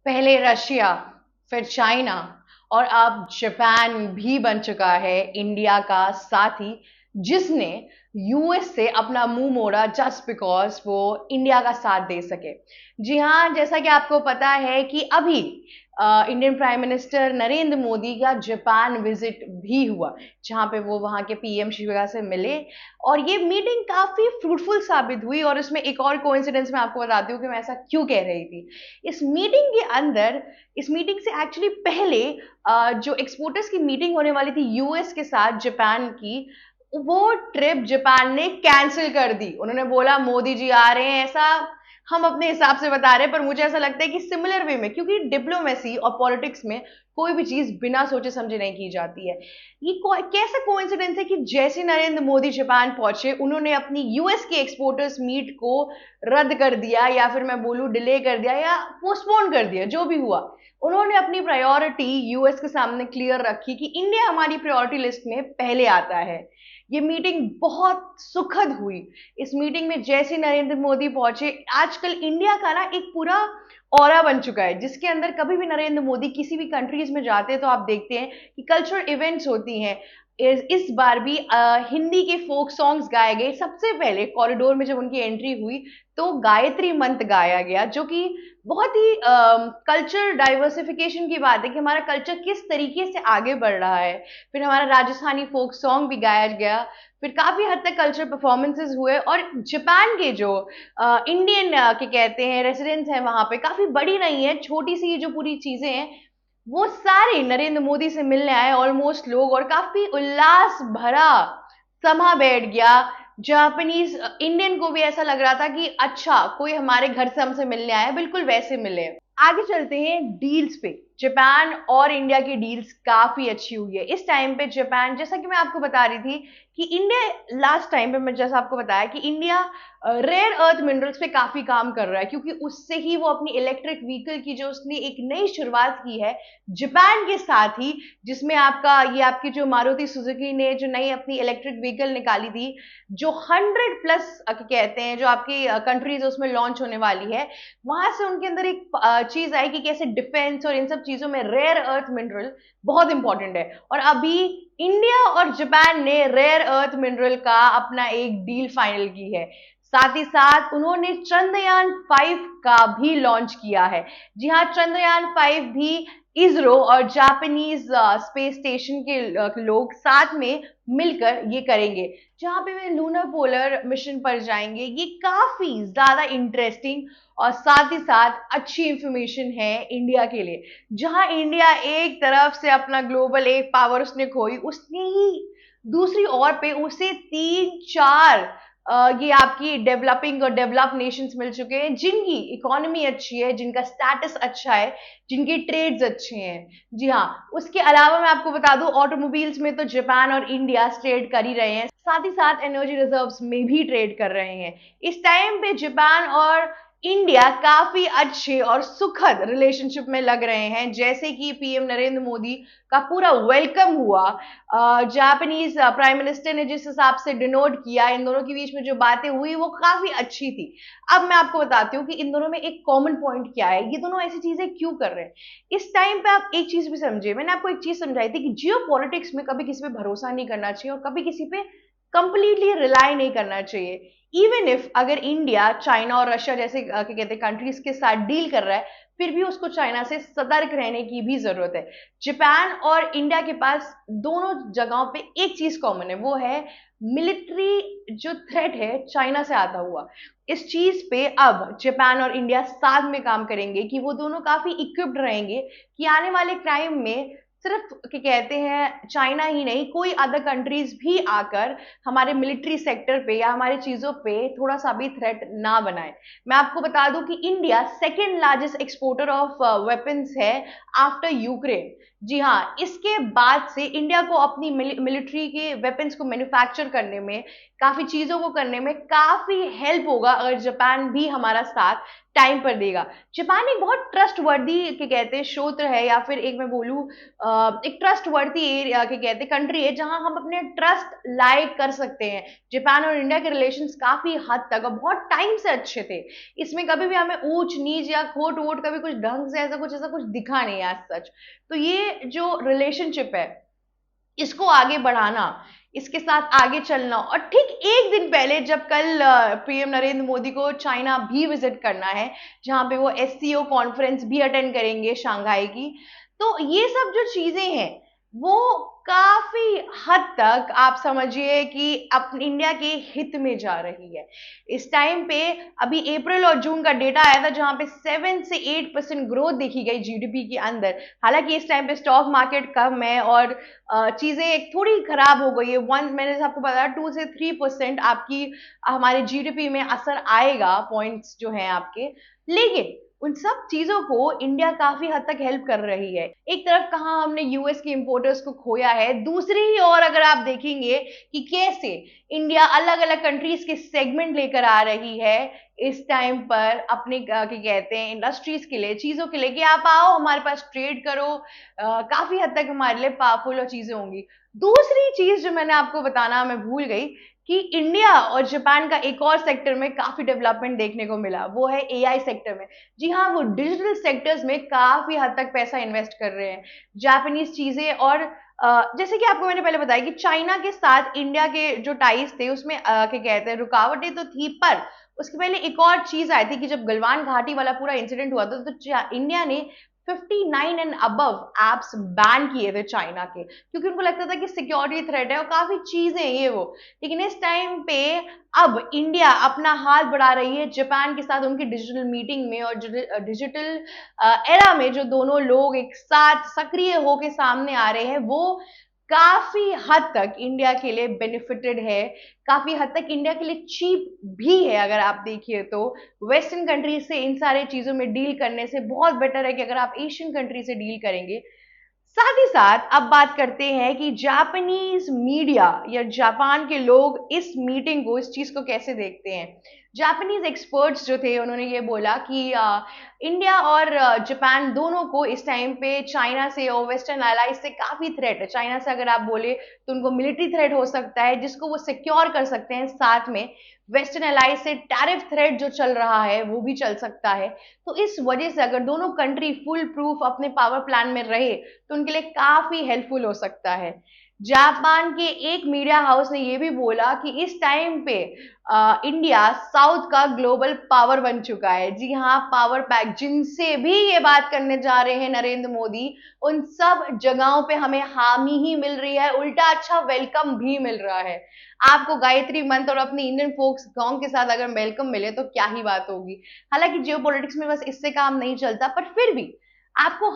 पहले रशिया, फिर चाइना और अब जापान भी बन चुका है इंडिया का साथी, जिसने यूएस से अपना मुंह मोड़ा जस्ट बिकॉज वो इंडिया का साथ दे सके। जी हाँ, जैसा कि आपको पता है कि अभी Indian prime minister Narendra Modi का जापान विजिट भी हुआ, जहां पे वो वहां के पीएम शिगा से मिले और ये मीटिंग काफी फ्रूटफुल साबित हुई। और इसमें एक और कोइंसिडेंस मैं आपको बताती हूँ कि मैं ऐसा क्यों कह रही थी। इस मीटिंग के अंदर, इस मीटिंग से एक्चुअली पहले जो एक्सपोर्टर्स की मीटिंग होने वाली थी यूएस के साथ जापान की, वो ट्रिप जापान ने कैंसिल कर दी। उन्होंने बोला मोदी जी आ रहे हैं, ऐसा हम अपने हिसाब से बता रहे हैं, पर मुझे ऐसा लगता है कि सिमिलर वे में, क्योंकि डिप्लोमेसी और पॉलिटिक्स में कोई भी चीज बिना सोचे समझे नहीं की जाती है। ये कैसा कोइंसिडेंस है कि जैसे नरेंद्र मोदी जापान पहुंचे, उन्होंने अपनी यूएस के एक्सपोर्टर्स मीट को रद्द कर दिया, या फिर मैं बोलूं डिले कर दिया या पोस्टपोन कर दिया, जो भी हुआ। उन्होंने अपनी प्रायोरिटी यूएस के सामने क्लियर रखी कि इंडिया हमारी प्रायोरिटी लिस्ट में पहले आता है। ये मीटिंग बहुत सुखद हुई। इस मीटिंग में जैसे नरेंद्र मोदी पहुंचे, आजकल इंडिया का ना एक पूरा ऑरा बन चुका है, जिसके अंदर कभी भी नरेंद्र मोदी किसी भी कंट्रीज में जाते हैं तो आप देखते हैं कि कल्चरल इवेंट्स होती हैं। इस बार भी हिंदी के फोक सॉन्ग्स गाए गए। सबसे पहले कॉरिडोर में जब उनकी एंट्री हुई तो गायत्री मंत्र गाया गया, जो कि बहुत ही कल्चर डाइवर्सिफिकेशन की बात है कि हमारा कल्चर किस तरीके से आगे बढ़ रहा है। फिर हमारा राजस्थानी फोक सॉन्ग भी गाया गया। फिर काफी हद तक कल्चरल परफॉर्मेंसेस हुए। और जापान के जो इंडियन के कहते हैं रेसिडेंट्स हैं वहां पे, काफी बड़ी नहीं है, छोटी सी जो पूरी चीजें हैं, वो सारे नरेंद्र मोदी से मिलने आए ऑलमोस्ट लोग, और काफी उल्लास भरा समा बैठ गया। जापानीज इंडियन को भी ऐसा लग रहा था कि अच्छा, कोई हमारे घर से हमसे मिलने आया, बिल्कुल वैसे मिले। आगे चलते हैं डील्स पे। जापान और इंडिया की डील्स काफी अच्छी हुई है इस टाइम पे। जापान, जैसा कि मैं आपको बता रही थी कि इंडिया लास्ट टाइम पे, मैं जैसा आपको बताया कि इंडिया रेयर अर्थ मिनरल्स पे काफी काम कर रहा है, क्योंकि उससे ही वो अपनी इलेक्ट्रिक व्हीकल की जो उसने एक नई शुरुआत की है जापान के साथ ही, जिसमें आपका ये आपकी जो मारुति सुजुकी ने जो नई अपनी इलेक्ट्रिक व्हीकल निकाली थी, जो 100+ कहते हैं जो आपकी कंट्रीज उसमें लॉन्च होने वाली है, वहां से उनके अंदर एक चीज आई कि कैसे डिफेंस और इन सब चीजों में रेयर अर्थ मिनरल बहुत इंपॉर्टेंट है। और अभी इंडिया और जापान ने रेयर अर्थ मिनरल का अपना एक डील फाइनल की है। साथ ही साथ उन्होंने चंद्रयान 5 का भी लॉन्च किया है। जी हाँ, चंद्रयान 5 भी इसरो और जापानीज स्पेस स्टेशन के लोग साथ में मिलकर ये करेंगे, जहां पे वे लूनर पोलर मिशन पर जाएंगे। ये काफी ज्यादा इंटरेस्टिंग और साथ ही साथ अच्छी इंफॉर्मेशन है इंडिया के लिए। जहां इंडिया एक तरफ से अपना ग्लोबल एक पावर उसने खोई, उसने ही दूसरी ओर पे उसे 3-4 ये आपकी डेवलपिंग और डेवलप नेशंस मिल चुके हैं, जिनकी इकोनॉमी अच्छी है, जिनका स्टेटस अच्छा है, जिनके ट्रेड्स अच्छे हैं। जी हाँ, उसके अलावा मैं आपको बता दूं, ऑटोमोबाइल्स में तो जापान और इंडिया ट्रेड कर ही रहे हैं, साथ ही साथ एनर्जी रिजर्व्स में भी ट्रेड कर रहे हैं। इस टाइम पे जापान और इंडिया काफी अच्छे और सुखद रिलेशनशिप में लग रहे हैं, जैसे कि पीएम नरेंद्र मोदी का पूरा वेलकम हुआ। जापानीज प्राइम मिनिस्टर ने जिस हिसाब से डिनोट किया, इन दोनों के बीच में जो बातें हुई वो काफी अच्छी थी। अब मैं आपको बताती हूँ कि इन दोनों में एक कॉमन पॉइंट क्या है, ये दोनों ऐसी चीजें क्यों कर रहे हैं। इस टाइम पे आप एक चीज भी समझिए, मैंने आपको एक चीज समझाई थी कि जियो पॉलिटिक्स में कभी किसी पे भरोसा नहीं करना चाहिए और कभी किसी पे कंप्लीटली रिलाई नहीं करना चाहिए। इवन इफ अगर इंडिया चाइना और रशिया जैसे क्या कहते हैं कंट्रीज के साथ डील कर रहा है, फिर भी उसको चाइना से सतर्क रहने की भी जरूरत है। जापान और इंडिया के पास दोनों जगहों पे एक चीज कॉमन है, वो है मिलिट्री जो थ्रेट है चाइना से आता हुआ। इस चीज पे अब जापान और इंडिया साथ में काम करेंगे कि वो दोनों काफी इक्विप्ड रहेंगे कि आने वाले टाइम में सिर्फ क्या कहते हैं चाइना ही नहीं, कोई अदर कंट्रीज भी आकर हमारे मिलिट्री सेक्टर पे या हमारे चीजों पे थोड़ा सा भी थ्रेट ना बनाए। मैं आपको बता दूं कि India second largest exporter of weapons है आफ्टर यूक्रेन। जी हाँ, इसके बाद से इंडिया को अपनी मिलिट्री के वेपन्स को मैन्युफैक्चर करने में, काफी चीजों को करने में काफी हेल्प होगा अगर जापान भी हमारा साथ टाइम पर देगा। जापान एक बहुत ट्रस्टवर्दी के कहते हैं क्षेत्र है, या फिर एक मैं बोलूँ एक ट्रस्टवर्दी एरिया के कहते हैं कंट्री है, जहां हम अपने ट्रस्ट लाइक कर सकते हैं। जापान और इंडिया के रिलेशंस काफी हद तक और बहुत टाइम से अच्छे थे। इसमें कभी भी हमें ऊंच नीच या खोट वोट कभी कुछ ढंग से ऐसा कुछ दिखा नहीं आज सच। तो ये जो रिलेशनशिप है, इसको आगे बढ़ाना, इसके साथ आगे चलना, और ठीक एक दिन पहले जब कल पीएम नरेंद्र मोदी को चाइना भी विजिट करना है, जहां पे वो एससीओ कॉन्फ्रेंस भी अटेंड करेंगे शंघाई की, तो ये सब जो चीजें हैं वो काफी हद तक आप समझिए कि अपने इंडिया के हित में जा रही है। इस टाइम पे अभी अप्रैल और जून का डेटा आया था, जहां पे 7 से 8% ग्रोथ देखी गई जीडीपी के अंदर। हालांकि इस टाइम पे स्टॉक मार्केट कम है और चीजें थोड़ी खराब हो गई है। मैंने आपको बताया 2 से 3% आपकी हमारे जीडीपी में असर आएगा, पॉइंट्स जो हैं आपके। लेकिन उन सब चीजों को इंडिया काफी हद तक हेल्प कर रही है। एक तरफ कहाँ हमने यूएस के इंपोर्टर्स को खोया है, दूसरी ओर अगर आप देखेंगे कि कैसे इंडिया अलग अलग कंट्रीज के सेगमेंट लेकर आ रही है इस टाइम पर अपने कहते हैं इंडस्ट्रीज के लिए, चीजों के लिए, कि आप आओ हमारे पास ट्रेड करो, काफी हद तक हमारे लिए पावरफुल और चीजें होंगी। दूसरी चीज जो मैंने आपको बताना मैं भूल गई कि इंडिया और जापान का एक और सेक्टर में काफी डेवलपमेंट देखने को मिला, वो है एआई सेक्टर में। जी हाँ, वो डिजिटल सेक्टर्स में काफी हद तक पैसा इन्वेस्ट कर रहे हैं जापानीज चीजें। और जैसे कि आपको मैंने पहले बताया कि चाइना के साथ इंडिया के जो टाइज थे उसमें क्या कहते हैं रुकावटें तो थी, पर उसके पहले एक और चीज आई थी कि जब गलवान घाटी वाला पूरा इंसिडेंट हुआ था, तो इंडिया ने 59 एंड अबव एप्स बैन किए थे चाइना के, क्योंकि उनको लगता था कि सिक्योरिटी थ्रेट है और काफी चीजें ये वो। लेकिन इस टाइम पे अब इंडिया अपना हाथ बढ़ा रही है जापान के साथ उनकी डिजिटल मीटिंग में, और डिजिटल एरा में जो दोनों लोग एक साथ सक्रिय होकर सामने आ रहे हैं, वो काफी हद तक इंडिया के लिए बेनिफिटेड है, काफी हद तक इंडिया के लिए चीप भी है। अगर आप देखिए तो वेस्टर्न कंट्री से इन सारे चीजों में डील करने से बहुत बेटर है कि अगर आप एशियन कंट्री से डील करेंगे। साथ ही साथ अब बात करते हैं कि जापानीज मीडिया या जापान के लोग इस मीटिंग को, इस चीज को कैसे देखते हैं। जापानीज एक्सपर्ट्स जो थे उन्होंने ये बोला कि इंडिया और जापान दोनों को इस टाइम पे चाइना से और वेस्टर्न एलाइज से काफी थ्रेट है। चाइना से अगर आप बोले तो उनको मिलिट्री थ्रेट हो सकता है जिसको वो सिक्योर कर सकते हैं, साथ में वेस्टर्न एलाइज से टैरिफ थ्रेट जो चल रहा है वो भी चल सकता है। तो इस वजह से अगर दोनों कंट्री फुल प्रूफ अपने पावर प्लान में रहे तो उनके लिए काफी हेल्पफुल हो सकता है। जापान के एक मीडिया हाउस ने यह भी बोला कि इस टाइम पे इंडिया साउथ का ग्लोबल पावर बन चुका है। जी हाँ, पावर पैक जिनसे भी ये बात करने जा रहे हैं नरेंद्र मोदी, उन सब जगहों पे हमें हामी ही मिल रही है, उल्टा अच्छा वेलकम भी मिल रहा है। आपको गायत्री मंत्र और अपनी इंडियन फोक सॉन्ग के साथ अगर वेलकम मिले तो क्या ही बात होगी। हालांकि जियोपॉलिटिक्स में बस इससे काम नहीं चलता, पर फिर भी आपको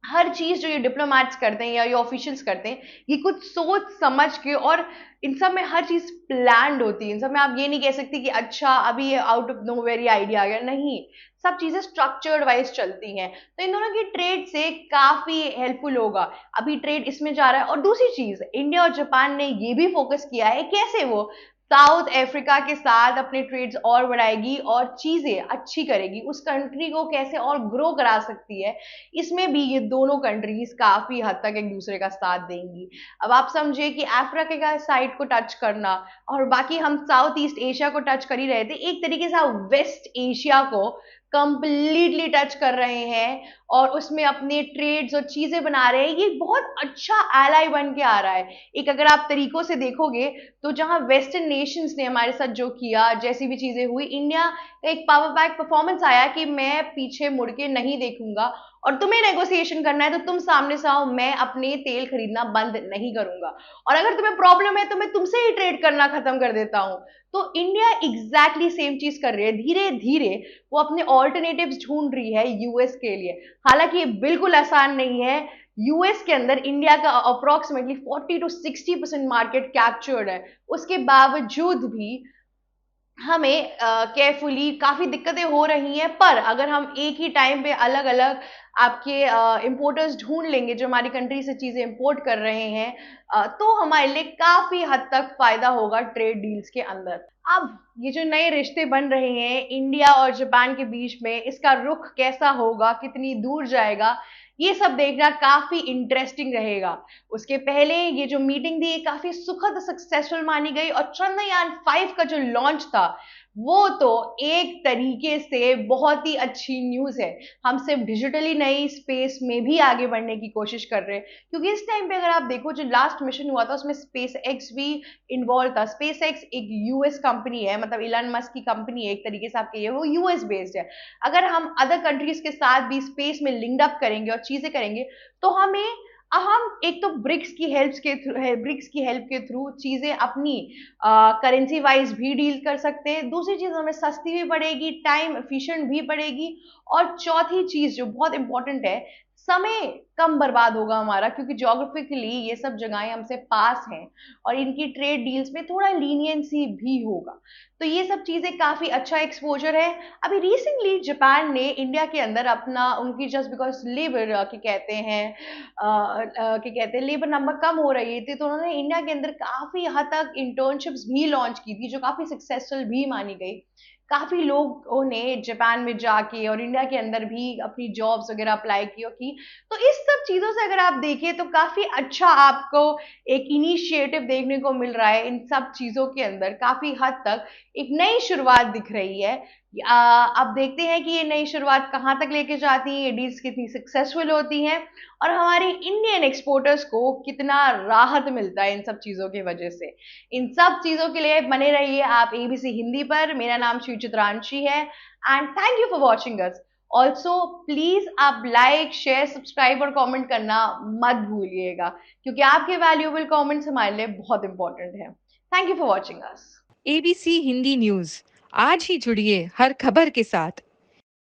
हर चीज जो ये डिप्लोमेट्स करते हैं या ये ऑफिशियल्स करते हैं, ये कुछ सोच समझ के, और इन सब में हर चीज प्लान्ड होती है। इन सब में आप ये नहीं कह सकती कि अच्छा अभी ये out of no very idea आ गया, नहीं, सब चीजें स्ट्रक्चर्ड वाइज चलती हैं। तो इन दोनों की ट्रेड से काफी हेल्पफुल होगा। अभी ट्रेड इसमें जा रहा है, और दूसरी चीज इंडिया और जापान ने ये भी फोकस किया है कैसे वो साउथ अफ्रीका के साथ अपने ट्रेड्स और बढ़ाएगी और चीजें अच्छी करेगी, उस कंट्री को कैसे और ग्रो करा सकती है। इसमें भी ये दोनों कंट्रीज काफी हद तक एक दूसरे का साथ देंगी। अब आप समझिए कि अफ्रीका का साइड को टच करना, और बाकी हम साउथ ईस्ट एशिया को टच कर ही रहे थे, एक तरीके से आप वेस्ट एशिया को कंप्लीटली टच कर रहे हैं और उसमें अपने ट्रेड्स और चीजें बना रहे हैं। ये बहुत अच्छा एलाई बन के आ रहा है। एक अगर आप तरीकों से देखोगे तो जहां वेस्टर्न नेशंस ने हमारे साथ जो किया, जैसी भी चीजें हुई, इंडिया का एक पावर बैक परफॉर्मेंस आया कि मैं पीछे मुड़ के नहीं देखूंगा, और तुम्हें नेगोशिएशन करना है तो तुम सामने से आओ, मैं अपने तेल खरीदना बंद नहीं करूंगा, और अगर तुम्हें प्रॉब्लम है तो मैं तुमसे ही ट्रेड करना खत्म कर देता हूं। तो इंडिया एग्जैक्टली सेम चीज कर रही है। धीरे धीरे वो अपने ऑल्टरनेटिव्स ढूंढ रही है यूएस के लिए। हालांकि ये बिल्कुल आसान नहीं है। यूएस के अंदर इंडिया का अप्रोक्सीमेटली 40 to 60% मार्केट कैप्चर्ड है, उसके बावजूद भी हमें केयरफुली काफ़ी दिक्कतें हो रही हैं, पर अगर हम एक ही टाइम पे अलग-अलग आपके इम्पोर्टर्स ढूँढ लेंगे जो हमारी कंट्री से चीज़ें इम्पोर्ट कर रहे हैं, तो हमारे लिए काफ़ी हद तक फ़ायदा होगा ट्रेड डील्स के अंदर। अब ये जो नए रिश्ते बन रहे हैं इंडिया और जापान के बीच में, इसका रुख कैसा होगा, कितनी दूर जाएगा, ये सब देखना काफ़ी इंटरेस्टिंग रहेगा। उसके पहले ये जो मीटिंग थी काफी सुखद सक्सेसफुल मानी गई, और चंद्रयान 5 का जो लॉन्च था वो तो एक तरीके से बहुत ही अच्छी न्यूज है। हम सिर्फ डिजिटली नहीं, स्पेस में भी आगे बढ़ने की कोशिश कर रहे हैं, क्योंकि इस टाइम पे अगर आप देखो जो लास्ट मिशन हुआ था उसमें स्पेस एक्स भी इन्वॉल्व था। स्पेस एक्स एक यूएस कंपनी है, मतलब इलन मस्क की कंपनी है एक तरीके से, आपके ये वो यूएस बेस्ड है। अगर हम अदर कंट्रीज के साथ भी स्पेस में लिंक्ड अप करेंगे और चीजें करेंगे, तो हम एक तो ब्रिक्स की हेल्प के थ्रू चीजें अपनी करेंसी वाइज भी डील कर सकते हैं। दूसरी चीज हमें सस्ती भी पड़ेगी, टाइम एफिशिएंट भी पड़ेगी, और चौथी चीज जो बहुत इंपॉर्टेंट है, समय कम बर्बाद होगा हमारा, क्योंकि ज्योग्राफिकली ये सब जगहें हमसे पास हैं और इनकी ट्रेड डील्स में थोड़ा लीनियंसी भी होगा। तो ये सब चीजें काफी अच्छा एक्सपोजर है। अभी रिसेंटली जापान ने इंडिया के अंदर अपना, उनकी just because labour labour number कम हो रही थी, तो उन्होंने इंडिया के अंदर काफी हद तक इंटर्नशिप्स भी लॉन्च की थी जो काफी सक्सेसफुल भी मानी गई। काफी लोगों ने जापान में जाके और इंडिया के अंदर भी अपनी जॉब्स वगैरह अप्लाई की। तो इस सब चीजों से अगर आप देखें तो काफी अच्छा आपको एक इनिशिएटिव देखने को मिल रहा है। इन सब चीजों के अंदर काफी हद तक एक नई शुरुआत दिख रही है। अब देखते हैं कि ये नई शुरुआत कहाँ तक लेके जाती है, ये डील्स कितनी सक्सेसफुल होती हैं, और हमारे इंडियन एक्सपोर्टर्स को कितना राहत मिलता है इन सब चीजों की वजह से। इन सब चीजों के लिए बने रहिए आप एबीसी हिंदी पर। मेरा नाम श्री चित्रांशी है, and thank you for watching us. Also please आप लाइक, शेयर, सब्सक्राइब और कमेंट करना मत भूलिएगा, क्योंकि आपके वैल्यूएबल कमेंट्स हमारे लिए बहुत इंपॉर्टेंट है। Thank you for watching us. ABC Hindi news, आज ही जुड़िए हर खबर के साथ।